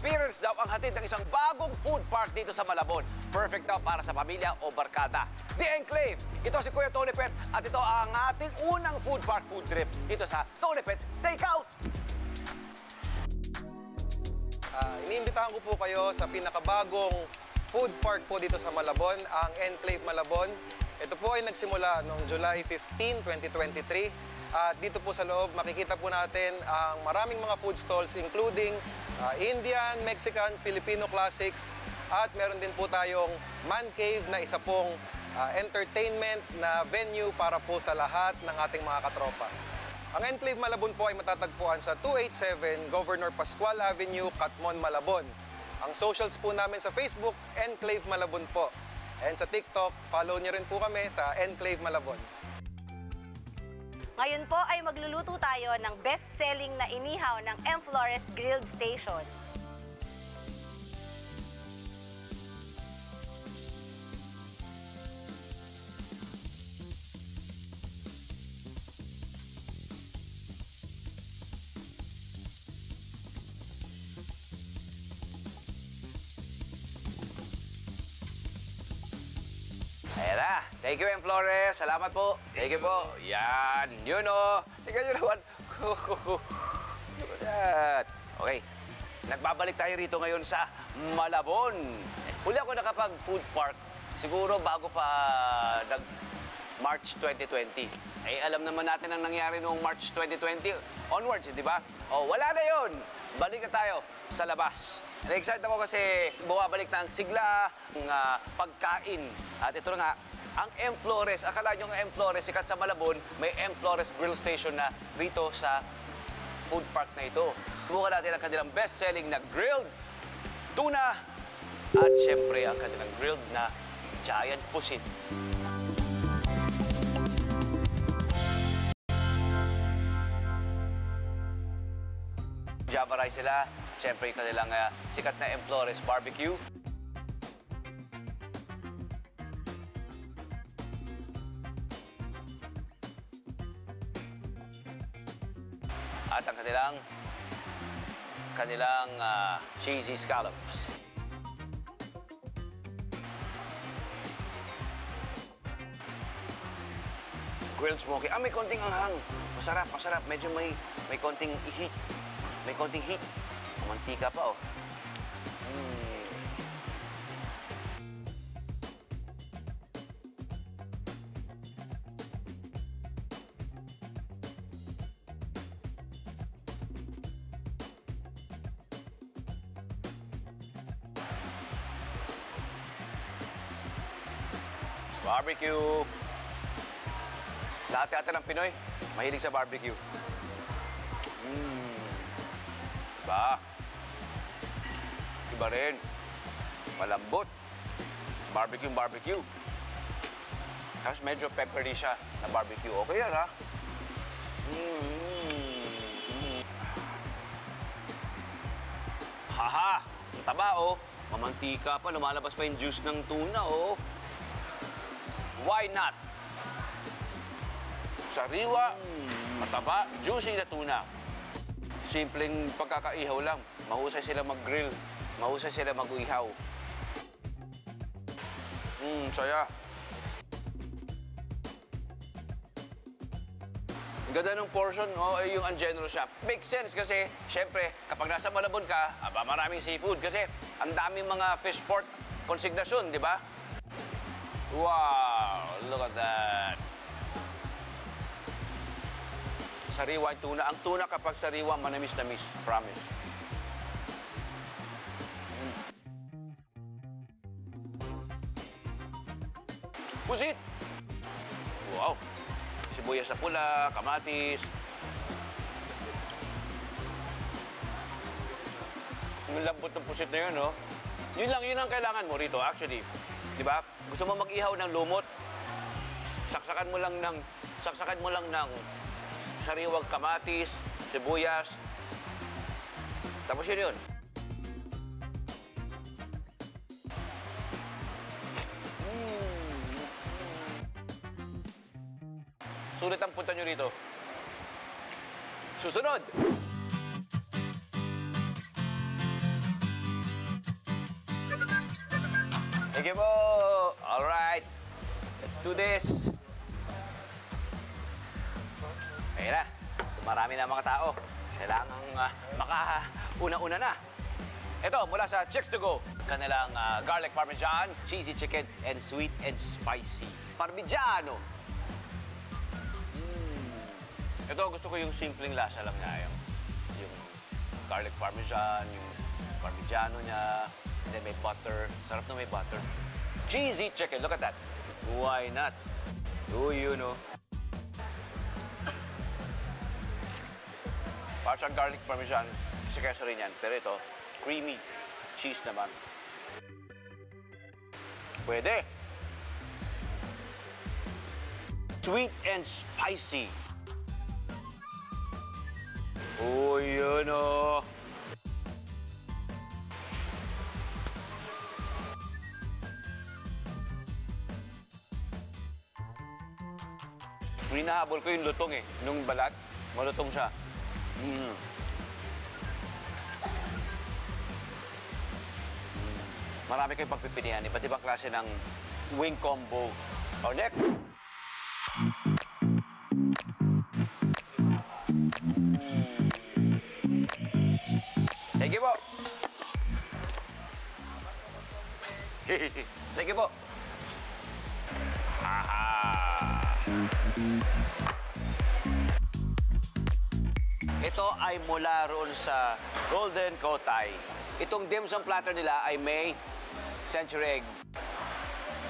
experience daw ang hatid ng isang bagong food park dito sa Malabon. Perfect daw para sa pamilya o barkada. The Enclave. Ito si Kuya Tony Pet at ito ang ating unang food park food trip dito sa Tony Pet's Takeout. Iniimbitahan ko po kayo sa pinakabagong food park po dito sa Malabon, ang Enclave Malabon. Ito po ay nagsimula noong July 15, 2023. At dito po sa loob, makikita po natin ang maraming mga food stalls including Indian, Mexican, Filipino classics. At meron din po tayong man cave na isa pong entertainment na venue para po sa lahat ng ating mga katropa. Ang Enclave Malabon po ay matatagpuan sa 287 Governor Pascual Avenue, Catmon, Malabon. Ang socials po namin sa Facebook, Enclave Malabon po. And sa TikTok, follow niyo rin po kami sa Enclave Malabon. Ngayon po ay magluluto tayo ng best-selling na inihaw ng M. Flores Grilled Station. Ayan na. Thank you, M. Flores. Salamat po. Thank you po. Yan. Yun o. Tingnan nyo naman. Okay. Nagbabalik tayo rito ngayon sa Malabon. Huli ako nakapag-food park. Siguro bago pa March 2020. Eh, alam naman natin ang nangyari noong March 2020 onwards, di ba? Oh, wala na yun. Balik na tayo sa labas. Na-excite ako kasi bumabalik na ang sigla, ng pagkain. At ito na nga, ang M. Flores. Akala nyo ang M. Flores, sikat sa Malabon, may M. Flores Grill Station na rito sa food park na ito. Subukan natin ang kanilang best-selling na grilled tuna at syempre ang kanilang grilled na giant pusit. Java rice sila. Siyempre, yung kanilang sikat na M. Flores barbecue. At ang kanilang cheesy scallops. Grilled smoky. May konting anghang. Masarap, masarap. Medyo may konting heat. May konting heat. Mantika pa, oh. Barbecue. Lahat yata ng Pinoy, mahilig sa barbecue. Diba? Iba rin. Malambot. Barbecue. Tapos medyo peppery siya na barbecue. Okay yan, ha? Haha! Ang taba, oh. Mamantika pa. Lumalabas pa yung juice ng tuna, oh. Why not? Sariwa, mataba, juicy na tuna. Simpleng pagkakaihaw lang. Mahusay sila mag-grill. Mahusay sila mag-uihaw. Saya. Ang ganda ng portion, yung ungenerous siya. Makes sense kasi, syempre, kapag nasa Malabon ka, maraming seafood. Kasi, ang daming mga fish port konsignasyon, di ba? Wow! Look at that! Sariwa yung tuna. Ang tuna kapag sariwa, manamis-namis. Promise. Pusit! Wow! Sibuyas na pula, kamatis. Ang lambot ng pusit na yun, no? Yun ang kailangan mo rito, actually. Di ba? Gusto mo mag-ihaw ng lumot, saksakan mo lang ng sariwang kamatis, sibuyas. Tapos yun. Sulit ang punta nyo rito. Susunod! Sige po. Alright. Let's do this. Ayun na. Marami na mga tao. Kailangang makauna-una na. Ito, mula sa Chicks to Go. Kanilang garlic parmesan, cheesy chicken, and sweet and spicy. Parmigiano. Ito, gusto ko yung simpleng lasa lang niya. Yung garlic parmesan, yung parmigiano niya, and then may butter. Sarap na may butter. Cheesy chicken, look at that. Why not? Do you know? Para siyang garlic parmesan, kasi keso rin yan. Pero ito, creamy cheese naman. Pwede. Sweet and spicy. Oh, yun o. Hinahabol ko yung lutong eh. Nung balat, malutong siya. Marami kayong pagpipilian. Iba't ibang klase ng wing combo. O, next. Thank you po. Thank you po. Ito ay mula roon sa Golden Kotai. Itong dim sum platter nila ay may century egg.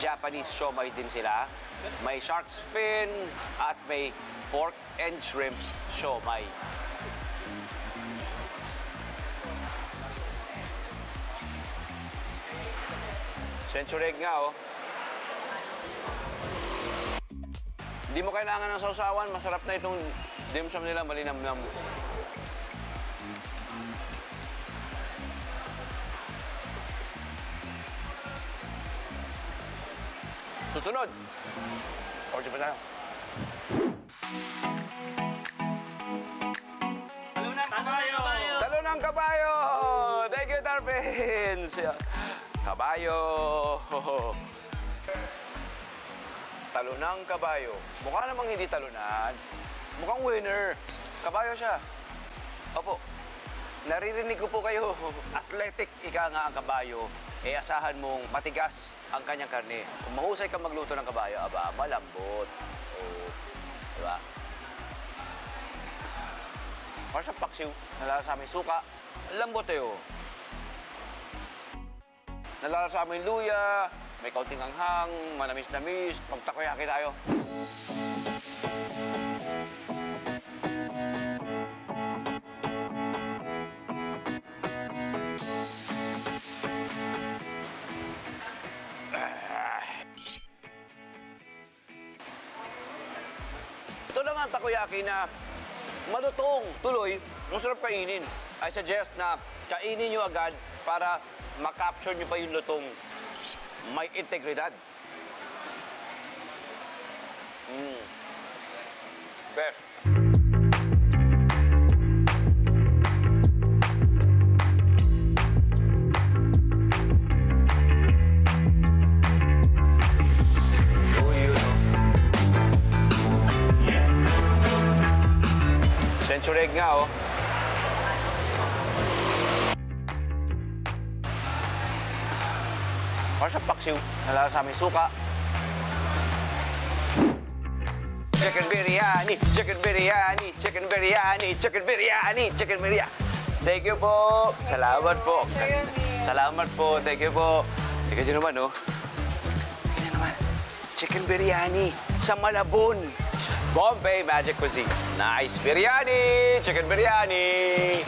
Japanese siomai din sila. May shark's fin at may pork and shrimp siomai. Century egg nga, oh. Hindi mo kailangan ng sausawan. Masarap na itong dim sum nila, malinamnam. Susunod. Order pa tayo. Talo ng kabayo! Talo ng kabayo! Thank you, Tarpins! Kabayo! Talo ng kabayo. Mukha namang hindi talunan. Mukhang winner. Kabayo siya. Opo. Naririnig ko po kayo. Athletic, ika nga ang kabayo. Eh, asahan mong matigas ang kanyang karne. Kung mahusay ka magluto ng kabayo, aba, malambot. Oo. Diba? Para sa paksiw, nalalasama yung suka. Lambot eh, oh. Nalalasama yung luya, may kaunting anghang, manamis-namis. Magtakoyaki tayo. Ito lang ang takoyaki na malutong, tuloy, masarap kainin. I suggest na kainin nyo agad para makapture nyo pa yung lutong may integridad. Best. Century egg nga, oh. Para sa paksiw, nalalasama yung suka. Chicken biryani, chicken biryani, chicken biryani, chicken biryani, chicken biryani. Thank you po. Salamat po. Salamat po. Thank you po. Tingnan nyo naman, oh. Tingnan nyo naman. Chicken biryani sa Malabon. Bombay Magic Cuisine. Nice biryani! Chicken biryani!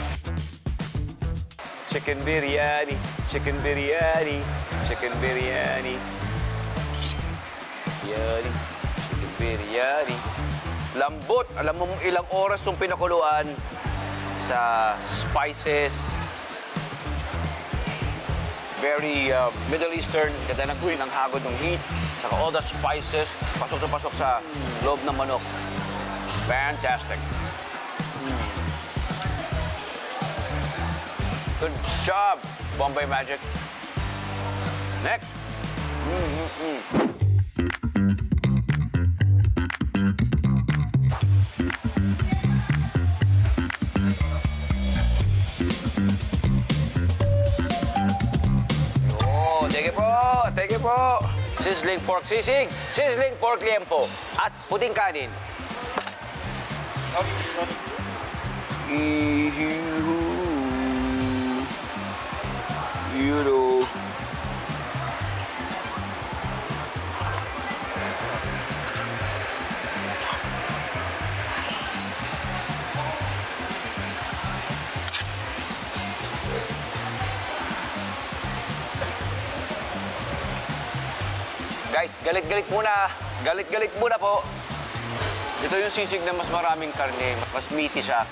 Chicken biryani, chicken biryani, chicken biryani. Biryani, chicken biryani. Lambot. Alam mo ilang oras itong pinakuluan sa spices. Very Middle Eastern. Ganda ng green ang hagod ng heat. Saka all the spices, pasok na pasok sa loob ng manok. Fantastic. Good job, Bombay Magic. Next. Oh, thank you po. Thank you po. Sizzling pork sisig, sizzling pork liempo, at puting kanin. Euro. Guys, galit-galit muna. Galit-galit muna po. Ito yung sisig na mas maraming karne, mas meaty siya.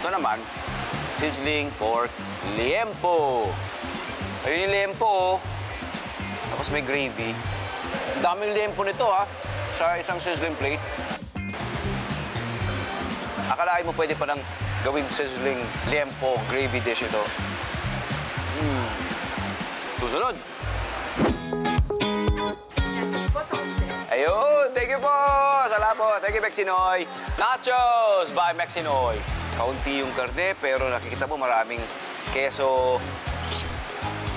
Ito naman, sizzling pork liempo. Ayun yung liempo, oh. Tapos may gravy. Ang daming liempo nito, ha, sa isang sizzling plate. Akalain mo pwede pa nang gawing sizzling liempo gravy dish ito. Susunod. Ayun, thank you po. Salamat po. Thank you, Mexinoy. Nachos by Mexinoy. Kaunti yung karne, pero nakikita mo maraming keso.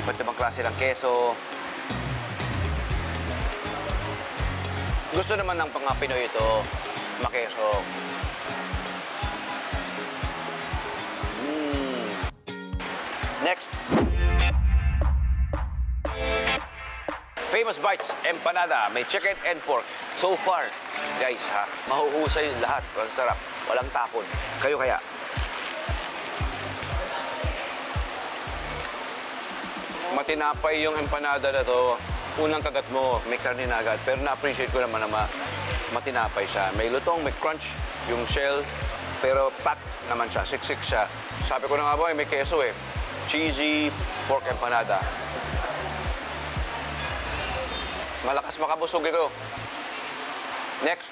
Iba't ibang klase ng keso. Gusto naman ng mga Pinoy ito, makeso. Next. Famous Bites Empanada. May chicken and pork. So far, guys, ha, mahuhusay lahat. Ang sarap. Walang tapon. Kayo kaya? Matinapay yung empanada na to. Unang kagat mo, may karne na agad. Pero na-appreciate ko naman na matinapay siya. May lutong, may crunch yung shell. Pero pat naman siya. Siksik siya. Sabi ko na nga ba, may keso eh. Cheesy pork empanada. Malakas makabusog ito. Next.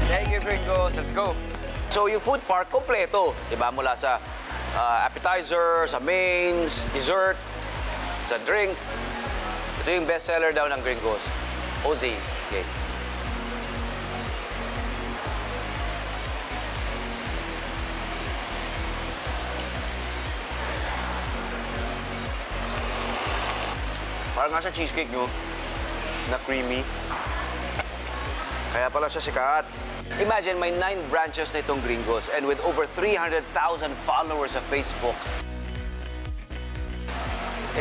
Thank you, gringos. Let's go. So, yung food park, kompleto. Diba? Mula sa appetizer, sa mains, dessert, sa drink. Ito yung bestseller daw ng Gringos. Ozy. Okay. Parang nga sa cheesecake nyo, na creamy. Kaya pala siya sikat. Imagine, may 9 branches na itong Gringos and with over 300,000 followers sa Facebook.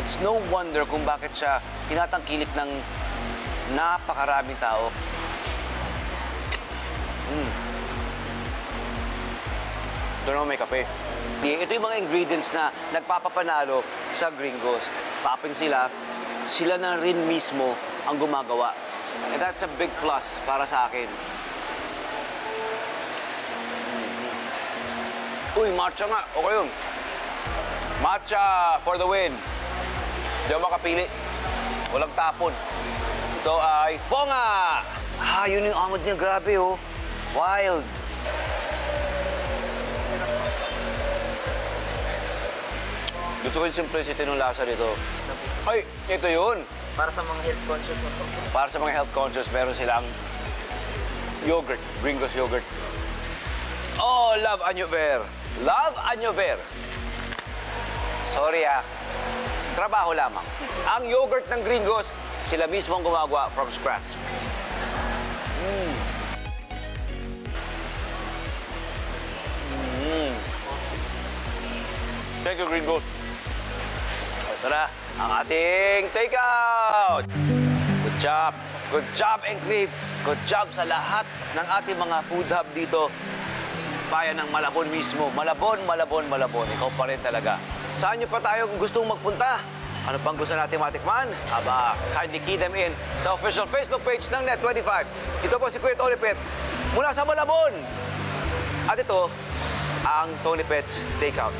It's no wonder kung bakit siya tinatangkilik ng napakaraming tao. Ito naman may kape. Ito yung mga ingredients na nagpapapanalo sa Gringos. Topping sila na rin mismo ang gumagawa. And that's a big plus para sa akin. Uy, matcha nga. Okay yun. Matcha for the win. Hindi ako makapili. Walang tapon. Ito ay ponga! Ah, yun yung angot niya. Grabe, oh. Wild. Gusto ko yung simplicity ng lasa dito. Ay, ito yun. Para sa mga health conscious na po. Para sa mga health conscious, meron silang yogurt. Gringos yogurt. Oh, love Anyo Ver. Love Anyo Ver. Sorry, trabaho lamang. Ang yogurt ng Gringos, sila mismo ang gumagawa from scratch. Thank you, Gringos. Ito na, ang ating take-out. Good job. Good job, Enclave. Good job sa lahat ng ating mga food hub dito. Bayan ng Malabon mismo. Malabon, Malabon, Malabon. Ikaw pa rin talaga. Saan nyo pa tayo gustong magpunta? Ano pang gusto natin matikman? Aba, kindly key them in sa official Facebook page ng Net25. Ito po si Kuya Tony Pet mula sa Malabon. At ito, ang Tony Pet's Takeout.